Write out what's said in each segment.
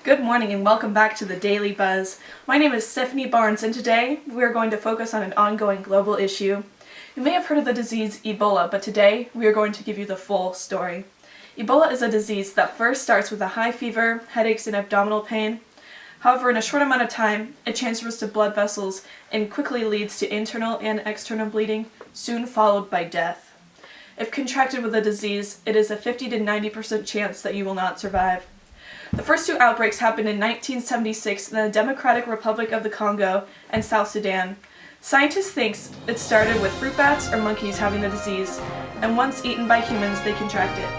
Good morning and welcome back to the Daily Buzz. My name is Stephanie Barnes and today we are going to focus on an ongoing global issue. You may have heard of the disease Ebola, but today we are going to give you the full story. Ebola is a disease that first starts with a high fever, headaches, and abdominal pain. However, in a short amount of time, it transfers to blood vessels and quickly leads to internal and external bleeding, soon followed by death. If contracted with the disease, it is a 50 to 90% chance that you will not survive. The first two outbreaks happened in 1976 in the Democratic Republic of the Congo and South Sudan. Scientists think it started with fruit bats or monkeys having the disease, and once eaten by humans, they contract it.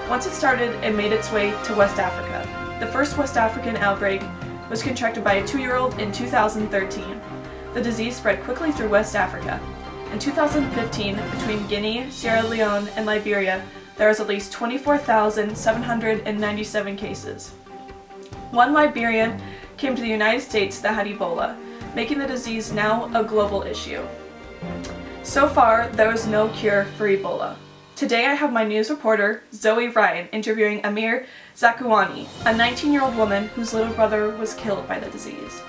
Once it started, it made its way to West Africa. The first West African outbreak was contracted by a 2-year-old in 2013. The disease spread quickly through West Africa. In 2015, between Guinea, Sierra Leone, and Liberia, there was at least 24,797 cases. One Liberian came to the United States that had Ebola, making the disease now a global issue. So far, there is no cure for Ebola. Today I have my news reporter, Zoe Ryan, interviewing Amir Zakuani, a 19-year-old woman whose little brother was killed by the disease.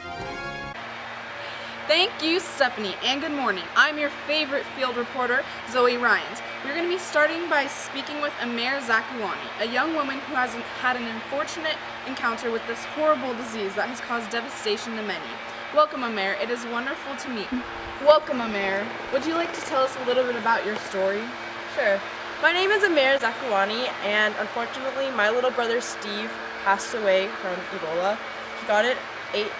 Thank you, Stephanie, and good morning. I'm your favorite field reporter, Zoe Ryans. We're going to be starting by speaking with Amir Zakuani, a young woman who has had an unfortunate encounter with this horrible disease that has caused devastation to many. Welcome, Amir. It is wonderful to meet you. Welcome, Amir. Would you like to tell us a little bit about your story? Sure. My name is Amir Zakuani, and unfortunately, my little brother Steve passed away from Ebola. He got it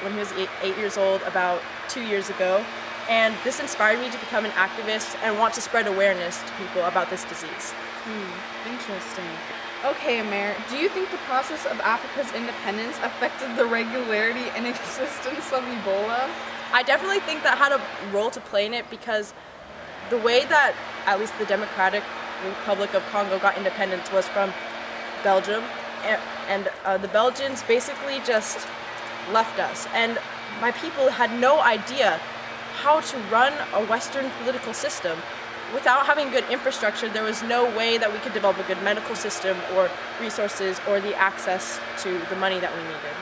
when he was 8 years old, about 2 years ago, and this inspired me to become an activist and want to spread awareness to people about this disease. Interesting. Okay, Amir, do you think the process of Africa's independence affected the regularity and existence of Ebola? I definitely think that had a role to play in it because the way that at least the Democratic Republic of Congo got independence was from Belgium, and the Belgians basically just left us, and my people had no idea how to run a Western political system. Without having good infrastructure, there was no way that we could develop a good medical system or resources or the access to the money that we needed.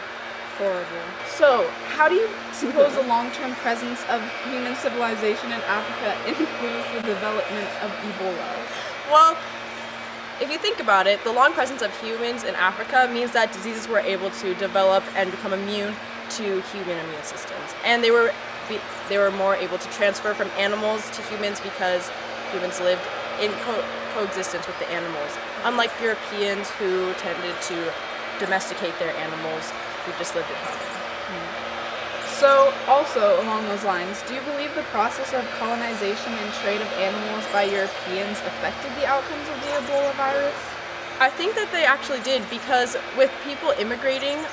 Horrible. So, how do you suppose the long-term presence of human civilization in Africa influenced the development of Ebola? Well, if you think about it, the long presence of humans in Africa means that diseases were able to develop and become immune to human immune systems. And they were more able to transfer from animals to humans because humans lived in coexistence with the animals, unlike Europeans who tended to domesticate their animals who just lived in harmony. So, also along those lines, do you believe the process of colonization and trade of animals by Europeans affected the outcomes of the Ebola virus? I think that they actually did, because with people immigrating,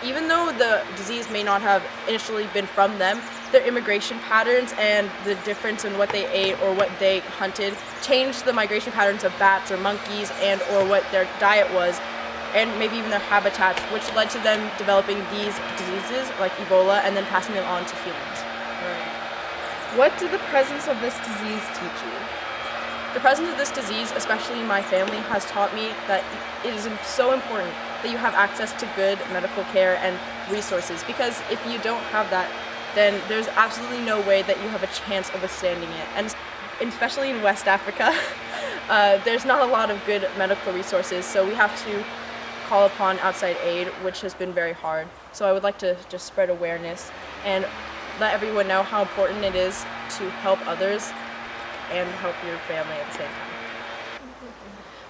even though the disease may not have initially been from them, their immigration patterns and the difference in what they ate or what they hunted changed the migration patterns of bats or monkeys and or what their diet was, and maybe even their habitats, which led to them developing these diseases like Ebola and then passing them on to humans. What did the presence of this disease teach you? The presence of this disease, especially in my family, has taught me that it is so important that you have access to good medical care and resources, because if you don't have that, then there's absolutely no way that you have a chance of withstanding it. And especially in West Africa, there's not a lot of good medical resources, so we have to call upon outside aid, which has been very hard. So I would like to just spread awareness and let everyone know how important it is to help others and help your family at the same time.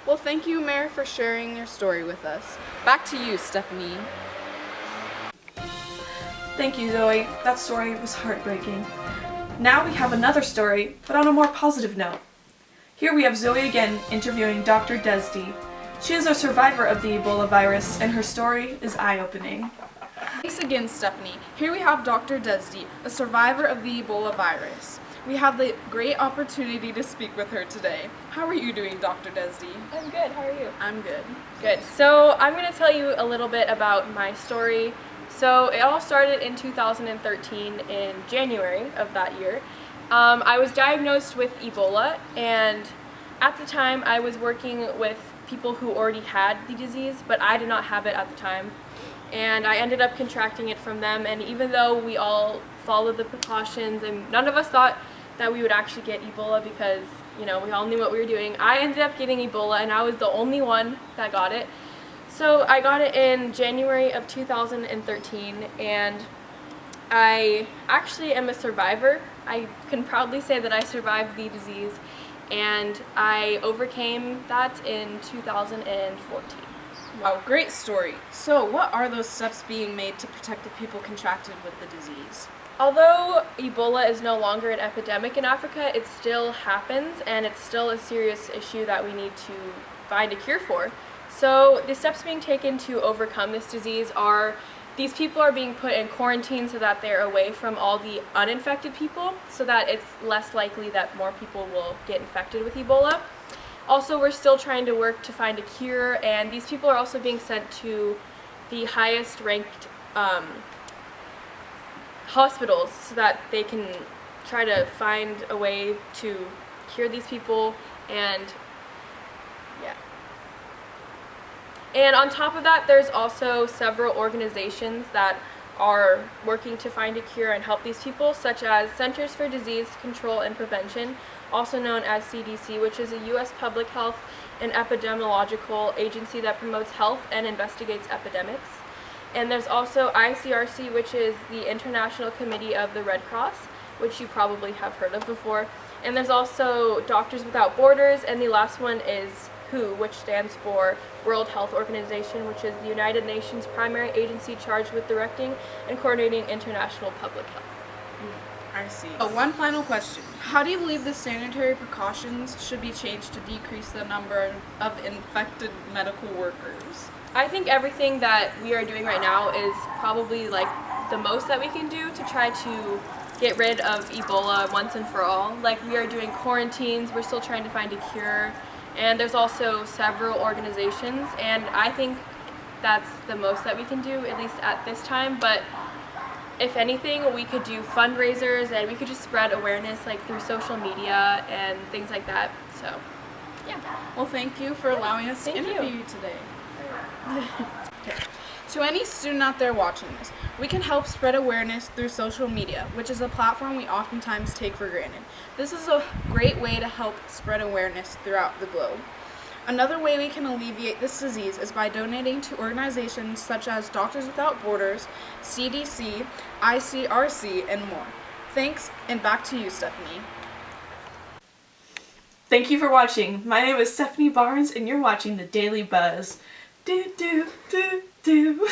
Well, thank you, Amir, for sharing your story with us. Back to you, Stephanie. Thank you, Zoe. That story was heartbreaking. Now we have another story, but on a more positive note. Here we have Zoe again interviewing Dr. Desdi. She is a survivor of the Ebola virus, and her story is eye-opening. Thanks again, Stephanie. Here we have Dr. Desdi, a survivor of the Ebola virus. We have the great opportunity to speak with her today. How are you doing, Dr. Desdi? I'm good. How are you? I'm good. Good. So I'm going to tell you a little bit about my story. So it all started in 2013 in January of that year. I was diagnosed with Ebola, and at the time I was working with people who already had the disease, but I did not have it at the time. and I ended up contracting it from them. And even though we all followed the precautions and none of us thought that we would actually get Ebola because, you know, we all knew what we were doing, I ended up getting Ebola and I was the only one that got it. So I got it in January of 2013, and I actually am a survivor. I can proudly say that I survived the disease, and I overcame that in 2014. Wow, great story. So, what are those steps being made to protect the people contracted with the disease? Although Ebola is no longer an epidemic in Africa, it still happens, and it's still a serious issue that we need to find a cure for. So the steps being taken to overcome this disease are, these people are being put in quarantine so that they're away from all the uninfected people, so that it's less likely that more people will get infected with Ebola. Also, we're still trying to work to find a cure, and these people are also being sent to the highest ranked hospitals so that they can try to find a way to cure these people. And yeah. And on top of that, there's also several organizations that are working to find a cure and help these people, such as Centers for Disease Control and Prevention, also known as CDC, which is a U.S. public health and epidemiological agency that promotes health and investigates epidemics. And there's also ICRC, which is the International Committee of the Red Cross, which you probably have heard of before. And there's also Doctors Without Borders, and the last one is WHO, which stands for World Health Organization, which is the United Nations primary agency charged with directing and coordinating international public health. I see. One final question. How do you believe the sanitary precautions should be changed to decrease the number of infected medical workers? I think everything that we are doing right now is probably like the most that we can do to try to get rid of Ebola once and for all. Like, we are doing quarantines, we're still trying to find a cure, and there's also several organizations, and I think that's the most that we can do, at least at this time. But if anything, we could do fundraisers, and we could just spread awareness like through social media and things like that. So yeah. Well, thank you for allowing us to Thank interview you. you today. To any student out there watching this, we can help spread awareness through social media, which is a platform we oftentimes take for granted. This is a great way to help spread awareness throughout the globe. Another way we can alleviate this disease is by donating to organizations such as Doctors Without Borders, CDC, ICRC, and more. Thanks, and back to you, Stephanie. Thank you for watching. My name is Stephanie Barnes, and you're watching The Daily Buzz. Do, do, do, do.